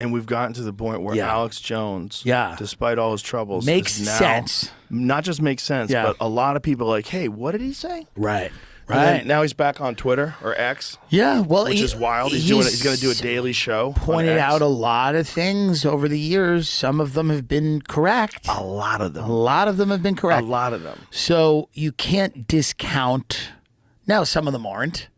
And we've gotten to the point where Alex Jones, despite all his troubles, makes now, sense. Not just makes sense, but a lot of people are like, hey, what did he say? Right. Right. Now he's back on Twitter or X. Yeah, well, which is wild. He's going to do a daily show. Pointed out a lot of things over the years. Some of them have been correct. A lot of them. A lot of them have been correct. A lot of them. So you can't discount. Now, some of them aren't,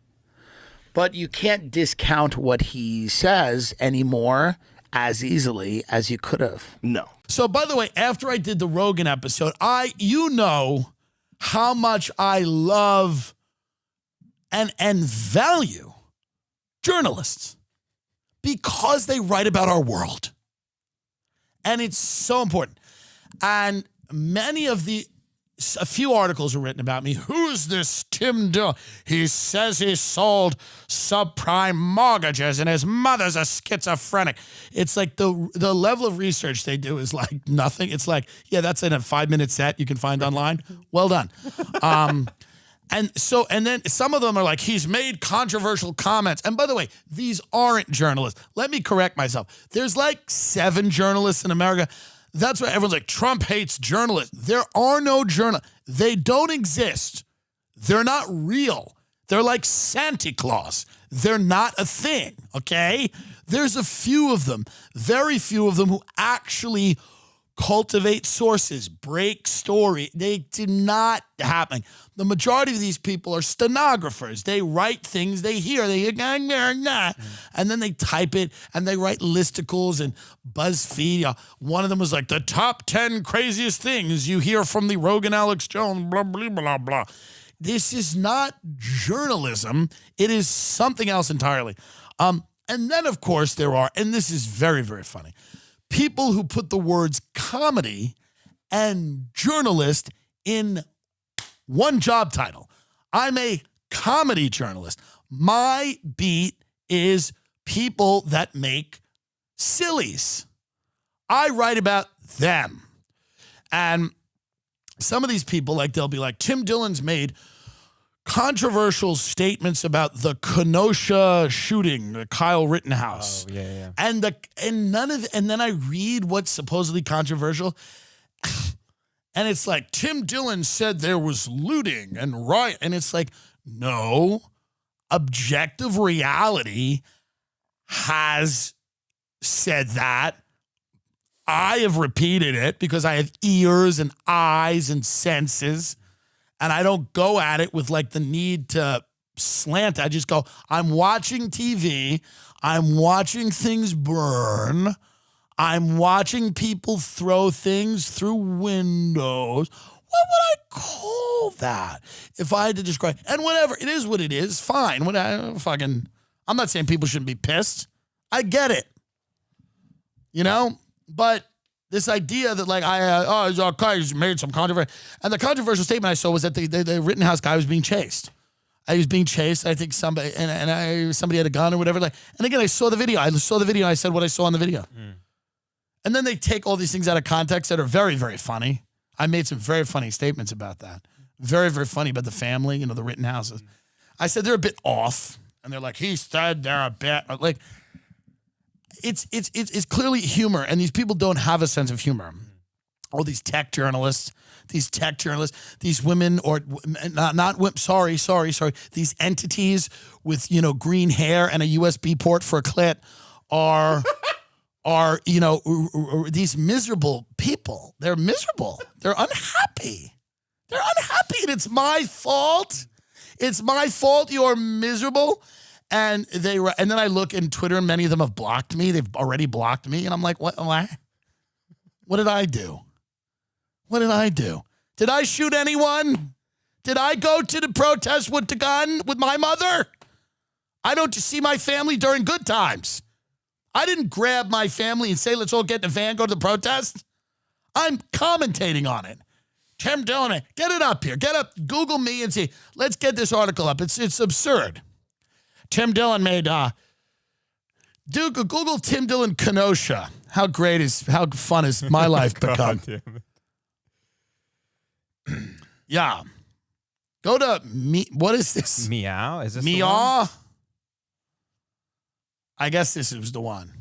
but you can't discount what he says anymore as easily as you could have. No. So, by the way, after I did the Rogan episode, you know how much I love and value journalists because they write about our world. And it's so important. And a few articles are written about me. Who's this Tim Dillon? He says he sold subprime mortgages and his mother's a schizophrenic. It's like the level of research they do is like nothing. It's like, yeah, that's in a 5-minute set you can find online. Well done. And then some of them are like, he's made controversial comments. And by the way, these aren't journalists. Let me correct myself. There's like 7 journalists in America. That's why everyone's like, Trump hates journalists. There are no journalists. They don't exist. They're not real. They're like Santa Claus. They're not a thing, okay? There's a few of them, very few of them who actually cultivate sources, break story. They do not happen. The majority of these people are stenographers. They write things they hear. And then they type it and they write listicles and BuzzFeed. One of them was like, the top 10 craziest things you hear from the Rogan Alex Jones, blah, blah, blah, blah. This is not journalism. It is something else entirely. And then, of course, there are, and this is very, very funny, people who put the words comedy and journalist in one job title. I'm a comedy journalist. My beat is people that make sillies. I write about them. And some of these people, like they'll be like, Tim Dillon's made controversial statements about the Kenosha shooting, the Kyle Rittenhouse. Oh, yeah. And then I read what's supposedly controversial. And it's like, Tim Dillon said there was looting and riot. And it's like, no, objective reality has said that. I have repeated it because I have ears and eyes and senses. And I don't go at it with like the need to slant. I just go, I'm watching TV. I'm watching things burn. I'm watching people throw things through windows. What would I call that if I had to describe? And whatever, it is what it is. Fine. I'm not saying people shouldn't be pissed. I get it. You know? But this idea that like, he's okay, he's made some controversy. And the controversial statement I saw was that the Rittenhouse guy was being chased. He was being chased. I think somebody had a gun or whatever. Like, and again, I saw the video. And I said what I saw in the video. And then they take all these things out of context that are very, very funny. I made some very funny statements about that. Very, very funny about the family, the Rittenhouses. I said they're a bit off. And they're like, he said they're a bit like, it's clearly humor. And these people don't have a sense of humor. All these tech journalists, these women or not women, sorry. These entities with, green hair and a USB port for a clit are these miserable people. They're miserable. They're unhappy. And it's my fault. It's my fault you're miserable. And then I look in Twitter and many of them have blocked me. They've already blocked me. And I'm like, what? What did I do? Did I shoot anyone? Did I go to the protest with the gun with my mother? I don't see my family during good times. I didn't grab my family and say, let's all get in the van, go to the protest. I'm commentating on it. Tim Dillon, get it up here. Get up, Google me and see. Let's get this article up. It's absurd. Tim Dillon made, Google Tim Dillon Kenosha. How fun has my life become? Yeah. Go to me. What is this? Meow? Is this Meow? I guess this was the one.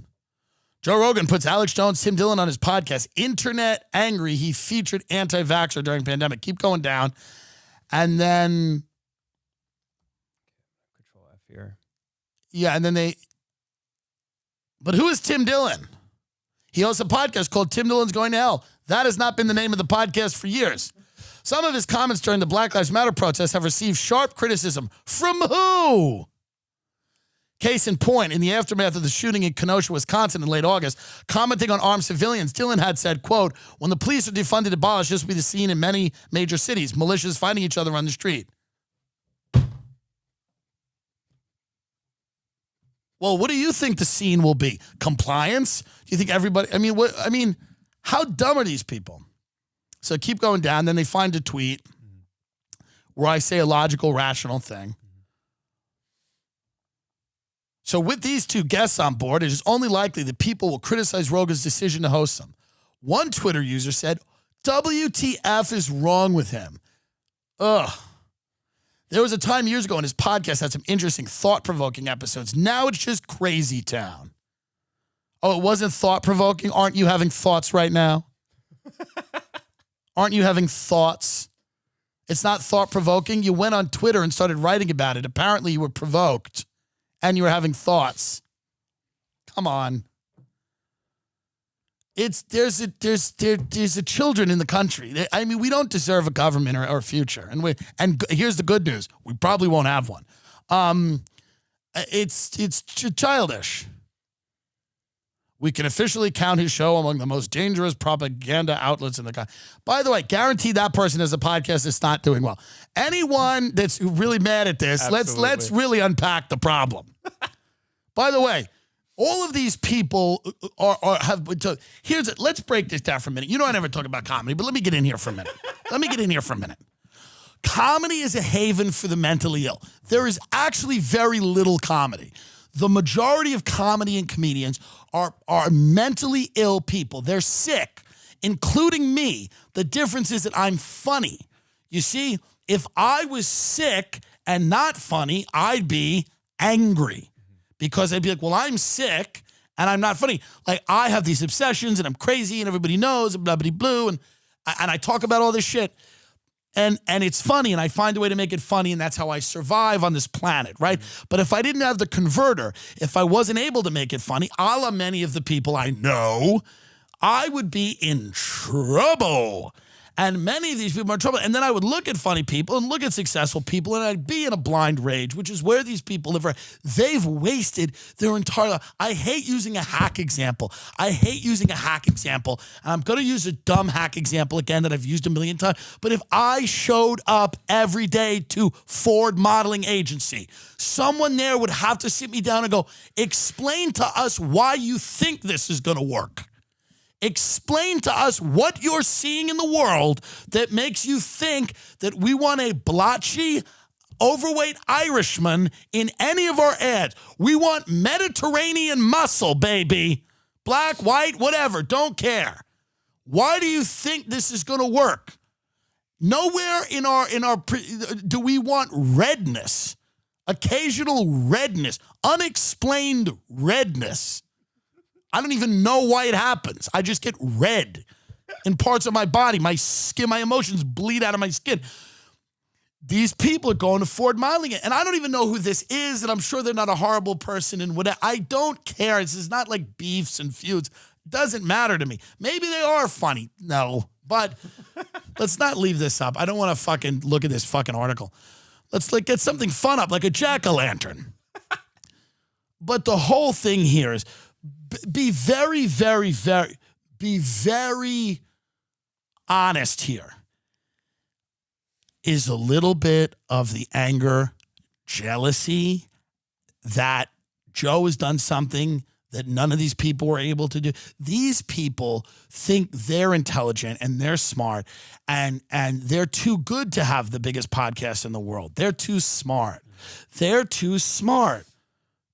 Joe Rogan puts Alex Jones, Tim Dillon on his podcast. Internet angry. He featured anti-vaxxer during pandemic. Keep going down. And then... Control F here. Yeah, and then they... But who is Tim Dillon? He hosts a podcast called Tim Dillon's Going to Hell. That has not been the name of the podcast for years. Some of his comments during the Black Lives Matter protests have received sharp criticism. From who? Case in point, in the aftermath of the shooting in Kenosha, Wisconsin in late August, commenting on armed civilians, Dillon had said, quote, when the police are defunded and abolished, this will be the scene in many major cities, militias fighting each other on the street. Well, what do you think the scene will be? Compliance? Do you think everybody, how dumb are these people? So keep going down, then they find a tweet where I say a logical, rational thing. So with these two guests on board, it is only likely that people will criticize Rogan's decision to host them. One Twitter user said, WTF is wrong with him? Ugh. There was a time years ago when his podcast had some interesting, thought-provoking episodes. Now it's just crazy town. Oh, it wasn't thought-provoking? Aren't you having thoughts right now? Aren't you having thoughts? It's not thought-provoking. You went on Twitter and started writing about it. Apparently you were provoked. And you were having thoughts. Come on. There's a children in the country. I mean, we don't deserve a government or a future. And here's the good news: we probably won't have one. It's childish. We can officially count his show among the most dangerous propaganda outlets in the country. By the way, guarantee that person has a podcast that's not doing well. Anyone that's really mad at this, let's really unpack the problem. By the way, all of these people have been told. Let's break this down for a minute. You know I never talk about comedy, but let me get in here for a minute. Comedy is a haven for the mentally ill. There is actually very little comedy. The majority of comedy and comedians are mentally ill people. They're sick, including me. The difference is that I'm funny. You see, if I was sick and not funny, I'd be angry because I'd be like, well, I'm sick and I'm not funny. Like, I have these obsessions and I'm crazy and everybody knows and blah, blah, blah, and I talk about all this shit. And it's funny, and I find a way to make it funny, and that's how I survive on this planet, right? But if I didn't have the converter, if I wasn't able to make it funny, a la many of the people I know, I would be in trouble. And many of these people are in trouble. And then I would look at funny people and look at successful people, and I'd be in a blind rage, which is where these people live. They've wasted their entire life. I hate using a hack example. And I'm going to use a dumb hack example again that I've used a million times. But if I showed up every day to Ford Modeling Agency, someone there would have to sit me down and go, explain to us why you think this is going to work. Explain to us what you're seeing in the world that makes you think that we want a blotchy, overweight Irishman in any of our ads. We want Mediterranean muscle, baby. Black, white, whatever, don't care. Why do you think this is going to work? Nowhere in our do we want redness, occasional redness, unexplained redness. I don't even know why it happens. I just get red in parts of my body. My skin, my emotions bleed out of my skin. These people are going to Ford Modeling it. And I don't even know who this is. And I'm sure they're not a horrible person and whatever. I don't care. This is not like beefs and feuds. It doesn't matter to me. Maybe they are funny. No. But let's not leave this up. I don't want to fucking look at this fucking article. Let's get something fun up, like a jack-o'-lantern. But the whole thing here is, be very, very, very, be very honest here. Is a little bit of the anger, jealousy that Joe has done something that none of these people were able to do. These people think they're intelligent and they're smart and they're too good to have the biggest podcast in the world. They're too smart. They're too smart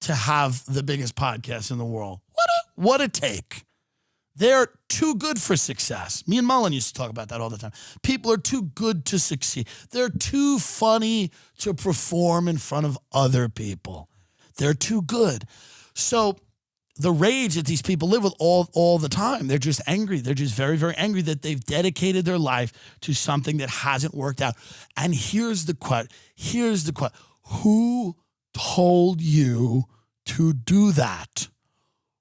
to have the biggest podcast in the world. What a take. They're too good for success. Me and Mullen used to talk about that all the time. People are too good to succeed. They're too funny to perform in front of other people. They're too good. So the rage that these people live with all the time. They're just angry. They're just very, very angry that they've dedicated their life to something that hasn't worked out. And here's the quote. Who told you to do that?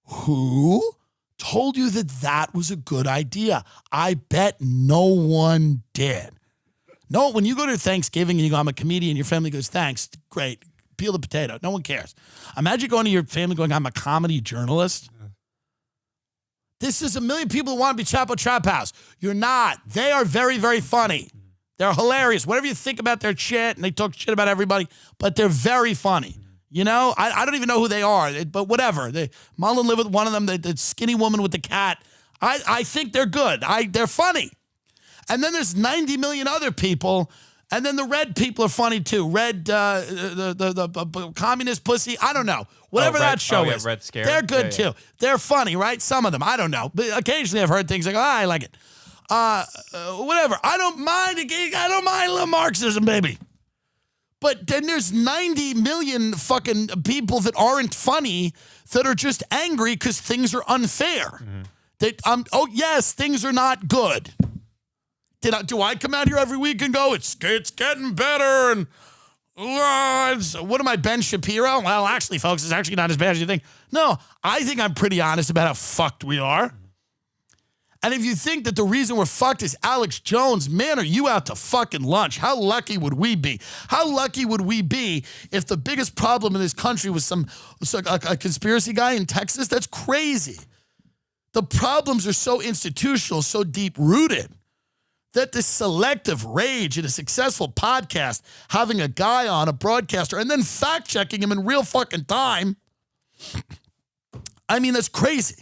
Who told you that that was a good idea? I bet no one did. No, when you go to Thanksgiving and you go, I'm a comedian, your family goes, thanks, great. Peel the potato. No one cares. Imagine going to your family going, I'm a comedy journalist. This is a million people who want to be Chapo Trap House. You're not. They are very, very funny. They're hilarious. Whatever you think about their shit, and they talk shit about everybody, but they're very funny. You know, I don't even know who they are, but whatever. Mullen lived with one of them, the skinny woman with the cat. I think they're good. They're funny. And then there's 90 million other people. And then the red people are funny too. Red, the communist pussy. I don't know. Whatever that show is. Red Scare. They're good too. They're funny, right? Some of them. I don't know. But occasionally I've heard things like, I like it. Whatever. I don't mind a little Marxism, baby. But then there's 90 million fucking people that aren't funny that are just angry because things are unfair. Mm-hmm. Yes, things are not good. Do I come out here every week and go, it's getting better, and what am I, Ben Shapiro? Well, actually, folks, it's actually not as bad as you think. No, I think I'm pretty honest about how fucked we are. And if you think that the reason we're fucked is Alex Jones, man, are you out to fucking lunch? How lucky would we be? How lucky would we be if the biggest problem in this country was a conspiracy guy in Texas? That's crazy. The problems are so institutional, so deep-rooted, that this selective rage in a successful podcast, having a guy on, a broadcaster, and then fact-checking him in real fucking time, I mean, that's crazy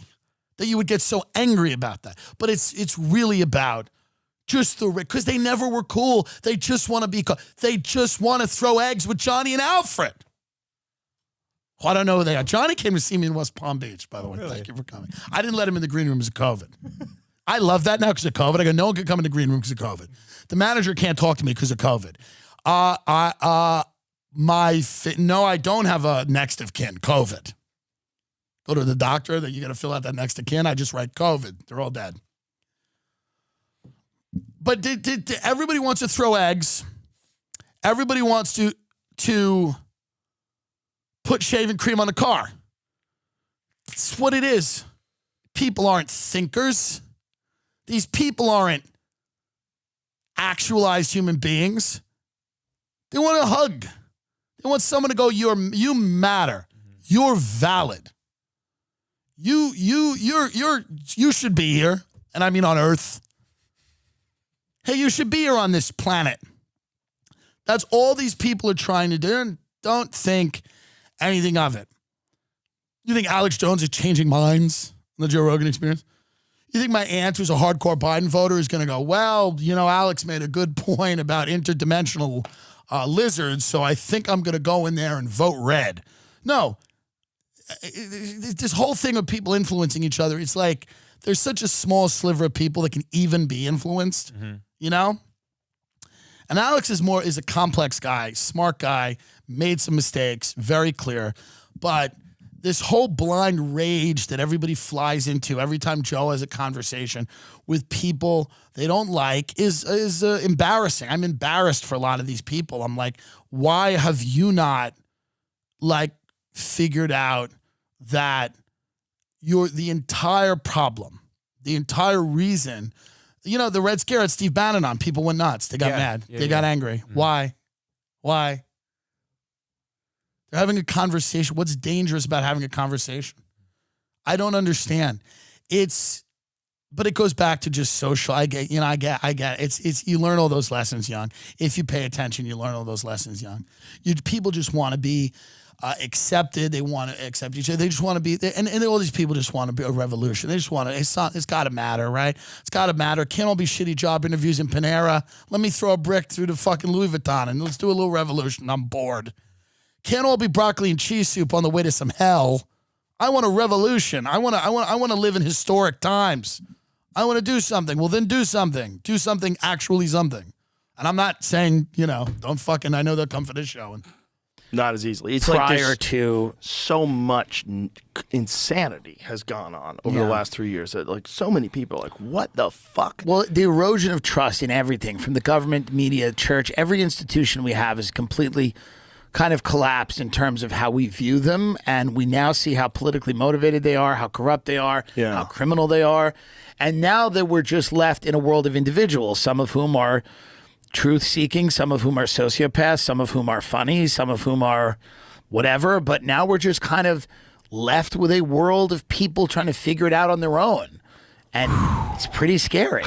that you would get so angry about that. But it's really about just because they never were cool. They just want to be cool. They just want to throw eggs with Johnny and Alfred. Well, I don't know who they are. Johnny came to see me in West Palm Beach, by the way. Really? Thank you for coming. I didn't let him in the green room because of COVID. I love that now because of COVID. I go, no one can come in the green room because of COVID. The manager can't talk to me because of COVID. No, I don't have a next of kin, COVID. Go to the doctor that you got to fill out that next of kin. I just write COVID. They're all dead. But everybody wants to throw eggs. Everybody wants to put shaving cream on the car. That's what it is. People aren't thinkers. These people aren't actualized human beings. They want a hug. They want someone to go, you matter. You're valid. You should be here. And I mean on Earth. Hey, you should be here on this planet. That's all these people are trying to do. And don't think anything of it. You think Alex Jones is changing minds on the Joe Rogan Experience? You think my aunt, who's a hardcore Biden voter, is going to go, well, Alex made a good point about interdimensional lizards, so I think I'm going to go in there and vote red. No. This whole thing of people influencing each other, it's like there's such a small sliver of people that can even be influenced, you know? And Alex is a complex guy, smart guy, made some mistakes, very clear, but this whole blind rage that everybody flies into every time Joe has a conversation with people they don't like is embarrassing. I'm embarrassed for a lot of these people. I'm like, why have you not figured out that you're the entire problem, the entire reason? The Red Scare had Steve Bannon on. People went nuts. They got mad. They got angry. Mm. Why? They're having a conversation. What's dangerous about having a conversation? I don't understand. But it goes back to just social. I get. It's you learn all those lessons young. If you pay attention, you learn all those lessons young. People just want to be accepted. They want to accept each other. They just want to be, and all these people just want to be a revolution. They just want to, it's got to matter, right? It's got to matter. Can't all be shitty job interviews in Panera. Let me throw a brick through the fucking Louis Vuitton and let's do a little revolution. I'm bored. Can't all be broccoli and cheese soup on the way to some hell. I want a revolution. I want to live in historic times. I want to do something. Well, then do something. Do something, actually something. And I'm not saying, don't fucking, I know they'll come for this show and Not as easily. It's prior to so much insanity has gone on over the last 3 years. That, like, so many people are like, what the fuck? Well, the erosion of trust in everything, from the government, media, church, every institution we have is completely kind of collapsed in terms of how we view them. And we now see how politically motivated they are, how corrupt they are, how criminal they are. And now that we're just left in a world of individuals, some of whom are truth-seeking, some of whom are sociopaths, some of whom are funny, some of whom are whatever. But now we're just kind of left with a world of people trying to figure it out on their own. And it's pretty scary.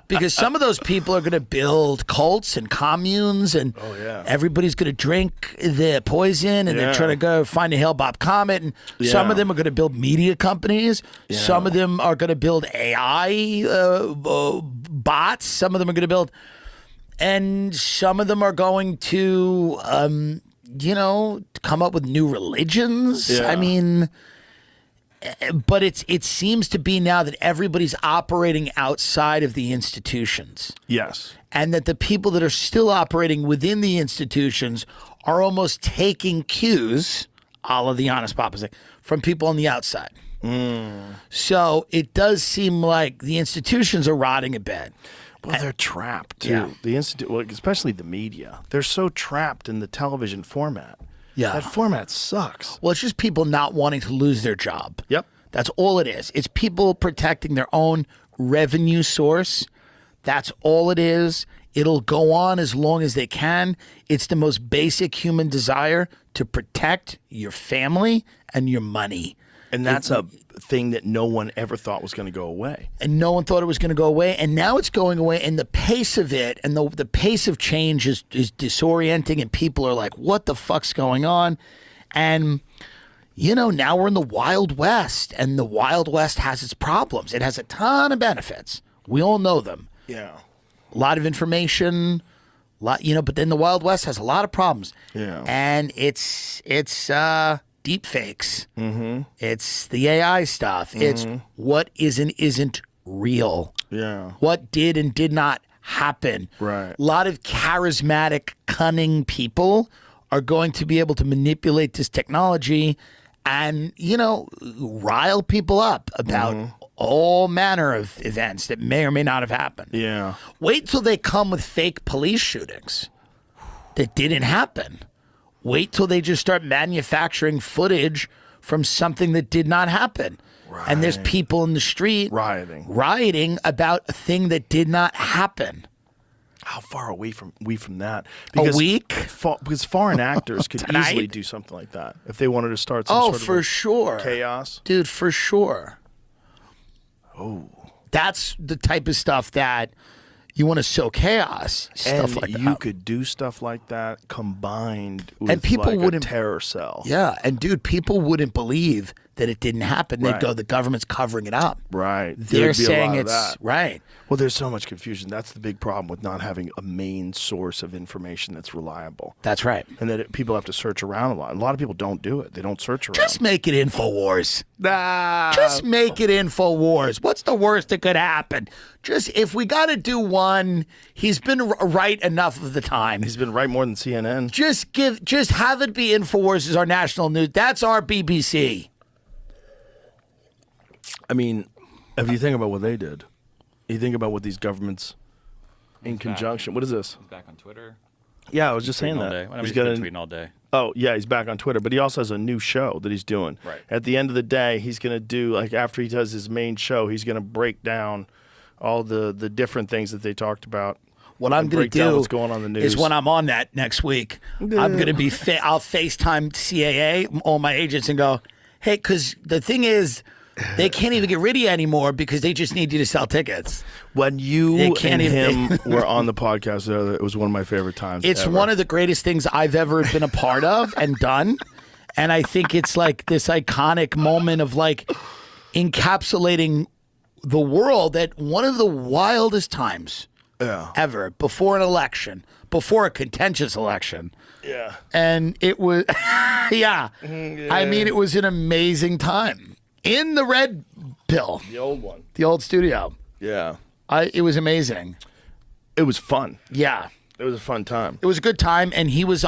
Because some of those people are going to build cults and communes, and everybody's going to drink the poison, and they're trying to go find a Hale-Bopp comet. And some of them are going to build media companies. Some of them are going to build AI bots. Some of them are going to build, and some of them are going to, come up with new religions. I mean, but it seems to be now that everybody's operating outside of the institutions. Yes. And that the people that are still operating within the institutions are almost taking cues, a la the Honest Papa, from people on the outside. So it does seem like the institutions are rotting a bit. Well, they're trapped too. The especially the media. They're so trapped in the television format. Yeah. That format sucks. Well, it's just people not wanting to lose their job. Yep. That's all it is. It's people protecting their own revenue source. That's all it is. It'll go on as long as they can. It's the most basic human desire to protect your family and your money. And that's a thing that no one ever thought was going to go away. And no one thought it was going to go away. And now it's going away. And the pace of it and the pace of change is disorienting. And people are like, what the fuck's going on? And, now we're in the Wild West. And the Wild West has its problems. It has a ton of benefits. We all know them. Yeah. A lot of information, but then the Wild West has a lot of problems. Yeah. And it's deep fakes. It's the AI stuff. It's what isn't real. Yeah. What did and did not happen. Right. A lot of charismatic, cunning people are going to be able to manipulate this technology and, rile people up about all manner of events that may or may not have happened. Yeah. Wait till they come with fake police shootings that didn't happen. Wait till they just start manufacturing footage from something that did not happen. Right. And there's people in the street rioting about a thing that did not happen. How far away from that? A week? Because foreign actors could easily do something like that if they wanted to start some sort of sure. chaos. Dude, for sure. Oh. That's the type of stuff that you want to sow chaos, stuff like that. And you could do stuff like that combined with and people wouldn't, a terror cell. Yeah, and dude, people wouldn't believe that it didn't happen. They'd go, the government's covering it up. Right. They're saying it's right. Well, there's so much confusion. That's the big problem with not having a main source of information that's reliable. That's right. And that people have to search around a lot. A lot of people don't do it. They don't search around. Just make it InfoWars. Just make it InfoWars. What's the worst that could happen? Just, if we got to do one, he's been right enough of the time. He's been right more than CNN. Just have it be InfoWars as our national news. That's our BBC. I mean, if you think about what they did, you think about what these governments in conjunction. What is this? He's back on Twitter. Yeah, I was just saying that. He's been tweeting all day. Oh, yeah, he's back on Twitter, but he also has a new show that he's doing. Right. At the end of the day, he's going to do, after he does his main show, he's going to break down all the different things that they talked about. What I'm going to do what's going on in the news. is when I'm on that next week, I'm going to be, I'll FaceTime CAA, all my agents, and go, hey, because the thing is, they can't even get rid of you anymore because they just need you to sell tickets. When you and him were on the podcast, it was one of my favorite times. It's ever. One of the greatest things I've ever been a part of and done. And I think it's like this iconic moment of encapsulating the world at one of the wildest times ever, before an election, before a contentious election. Yeah. And it was, I mean, it was an amazing time. In the red pill. The old one. The old studio. Yeah. It was amazing. It was fun. Yeah. It was a fun time. It was a good time, and he was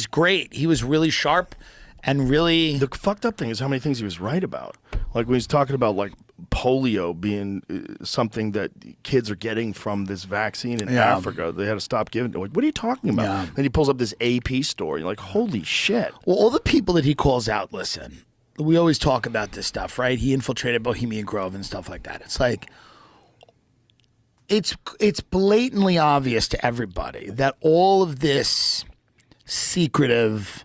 great. He was really sharp and really... The fucked up thing is how many things he was right about. Like when he's talking about like polio being something that kids are getting from this vaccine in Africa. They had to stop giving it. Like, what are you talking about? Yeah. Then he pulls up this AP story. Like, holy shit. Well, all the people that he calls out, listen, we always talk about this stuff, right? He infiltrated Bohemian Grove and stuff like that. It's like, it's blatantly obvious to everybody that all of this secretive,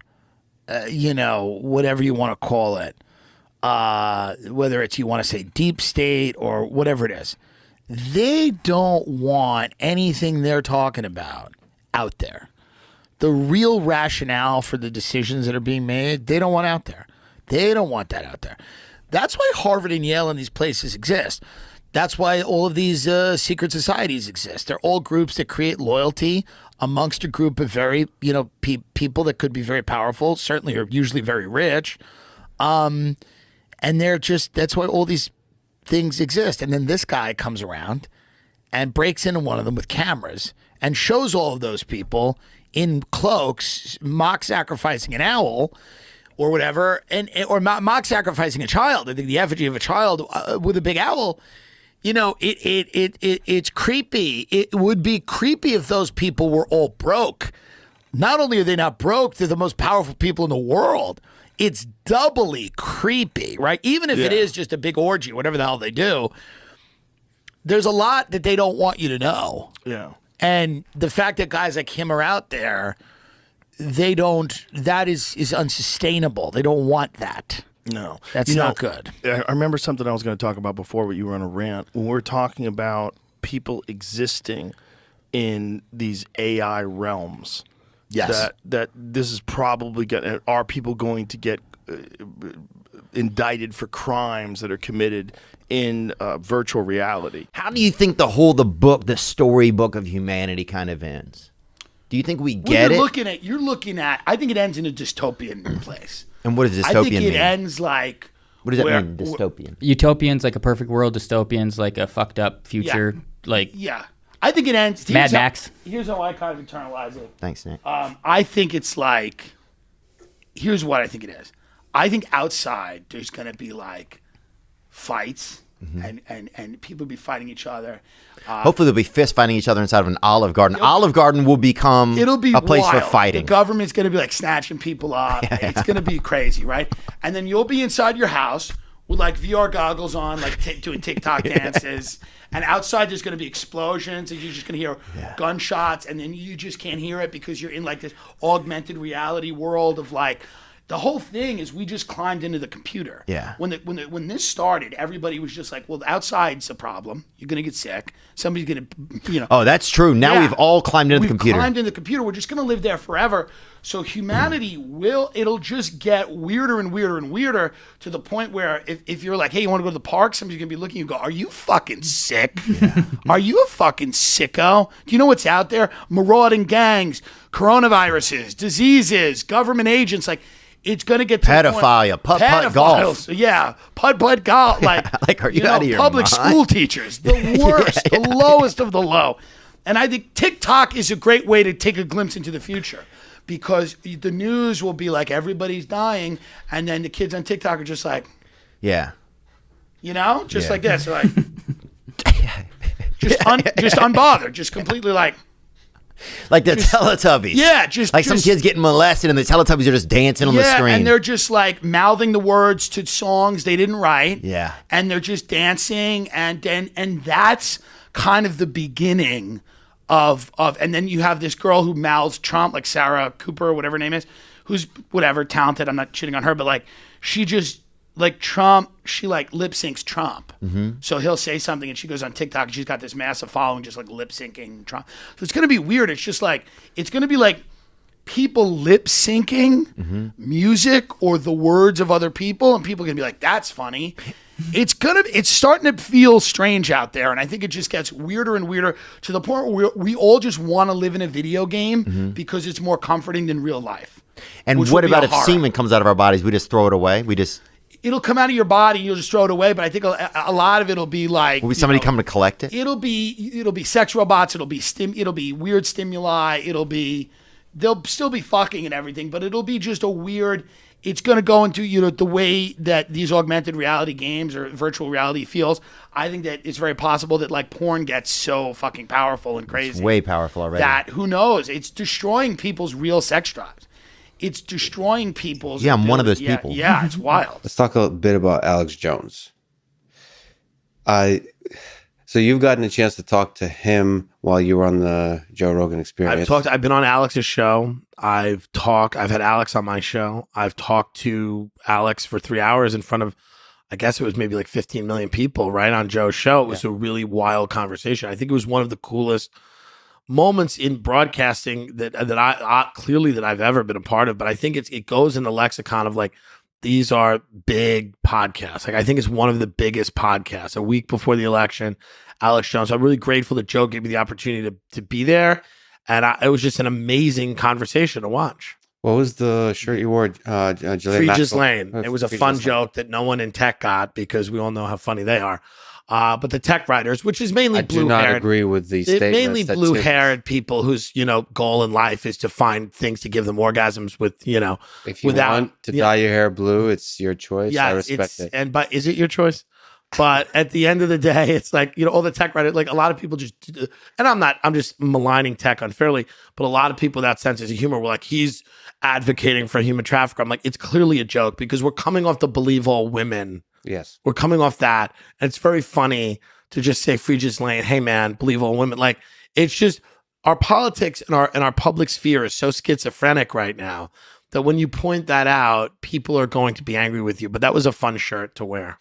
whatever you want to call it, whether it's you want to say deep state or whatever it is, they don't want anything they're talking about out there. The real rationale for the decisions that are being made, they don't want out there. They don't want that out there. That's why Harvard and Yale and these places exist. That's why all of these secret societies exist. They're all groups that create loyalty amongst a group of very, people that could be very powerful, certainly are usually very rich. And that's why all these things exist. And then this guy comes around and breaks into one of them with cameras and shows all of those people in cloaks mock sacrificing an owl or whatever, or mock sacrificing a child. I think the effigy of a child with a big owl. It's creepy. It would be creepy if those people were all broke. Not only are they not broke, they're the most powerful people in the world. It's doubly creepy, right? Even if it is just a big orgy, whatever the hell they do, there's a lot that they don't want you to know. Yeah. And the fact that guys like him are out there, that is unsustainable. They don't want that. No. That's not good. I remember something I was going to talk about before, but you were on a rant. When we're talking about people existing in these AI realms. Yes. That this is probably are people going to get indicted for crimes that are committed in virtual reality? How do you think the storybook of humanity kind of ends? Do you think we get it? You're looking at, I think it ends in a dystopian place. And what does dystopian mean? I think it ends like... What does that mean, dystopian? Utopian's like a perfect world. Dystopian's like a fucked up future. Yeah. I think it ends... Mad Max. Here's how I kind of internalize it. Thanks, Nick. I think it's like... Here's what I think it is. I think outside there's going to be like fights and people be fighting each other. Hopefully there'll be fist fighting each other inside of an Olive Garden. Olive Garden will become a place wild. for fighting. The government's going to be like snatching people up. It's going to be crazy, right? And then you'll be inside your house with like VR goggles on, like doing TikTok dances. And outside there's going to be explosions and you're just going to hear gunshots and then you just can't hear it because you're in like this augmented reality world of like, the whole thing is we just climbed into the computer. Yeah. When this started, everybody was just like, well, outside's a problem. You're going to get sick. Somebody's going to, Oh, that's true. Now we've all climbed into the computer. We've climbed into the computer. We're just going to live there forever. So humanity it'll just get weirder and weirder and weirder to the point where if you're like, hey, you want to go to the park? Somebody's going to be looking at you and go, are you fucking sick? Yeah. Are you a fucking sicko? Do you know what's out there? Marauding gangs, coronaviruses, diseases, government agents, like, it's going to get to pedophilia, putt-putt golf. Yeah, putt-putt golf. Like are you out of your public mind? School teachers, the worst, the lowest of the low. And I think TikTok is a great way to take a glimpse into the future because the news will be like everybody's dying and then the kids on TikTok are just like, like this. Like, just unbothered, just completely like Teletubbies. Yeah, some kids getting molested and the Teletubbies are just dancing on the screen. And they're just like mouthing the words to songs they didn't write. Yeah. And they're just dancing and that's kind of the beginning of and then you have this girl who mouths Trump, like Sarah Cooper, whatever her name is, who's whatever, talented. I'm not shitting on her, but like she just like Trump, she like lip syncs Trump. Mm-hmm. So he'll say something and she goes on TikTok and she's got this massive following just like lip syncing Trump. So it's going to be weird. It's just like, it's going to be like people lip syncing music or the words of other people and people are going to be like, that's funny. It's starting to feel strange out there. And I think it just gets weirder and weirder to the point where we all just want to live in a video game because it's more comforting than real life. And what about if semen comes out of our bodies? We just throw it away? it'll come out of your body and you'll just throw it away. But I think a lot of it'll be like, Will somebody come to collect it? It'll be sex robots. It'll be weird stimuli. They'll still be fucking and everything, but it'll be just a weird. It's going to go into the way that these augmented reality games or virtual reality feels. I think that it's very possible that like porn gets so fucking powerful and crazy, It's way powerful already. that who knows? It's destroying people's real sex drives. It's destroying people's. Yeah, I'm one of ability- those people. Yeah, it's wild. Let's talk a bit about Alex Jones. So you've gotten a chance to talk to him while you were on the Joe Rogan Experience. I've been on Alex's show. I've had Alex on my show. I've talked to Alex for 3 hours in front of, I guess it was maybe like 15 million people, right, on Joe's show. It was a really wild conversation. I think it was one of the coolest moments in broadcasting that I clearly that I've ever been a part of. But I think it goes in the lexicon of like, these are big podcasts. Like I think it's one of the biggest podcasts. A week before the election, Alex Jones. I'm really grateful that Joe gave me the opportunity to be there, and it was just an amazing conversation to watch. What was the shirt you wore? Free Just Lane. It was a Free fun Just Lane. joke that no one in tech got because we all know how funny they are. But the tech writers, which is mainly I do not agree with the they're statements. mainly that blue-haired people whose goal in life is to find things to give them orgasms with If you without want to dye your hair blue, it's your choice. I respect it. But is it your choice? But at the end of the day, it's like, all the tech writers, like a lot of people just, and I'm just maligning tech unfairly, but a lot of people with that sense of humor were like, he's advocating for human trafficker. I'm like, it's clearly a joke because we're coming off the believe all women. Yes. We're coming off that. And it's very funny to just say Free Just Lane, hey man, believe all women. Like, it's just our politics and our public sphere is so schizophrenic right now that when you point that out, people are going to be angry with you. But that was a fun shirt to wear.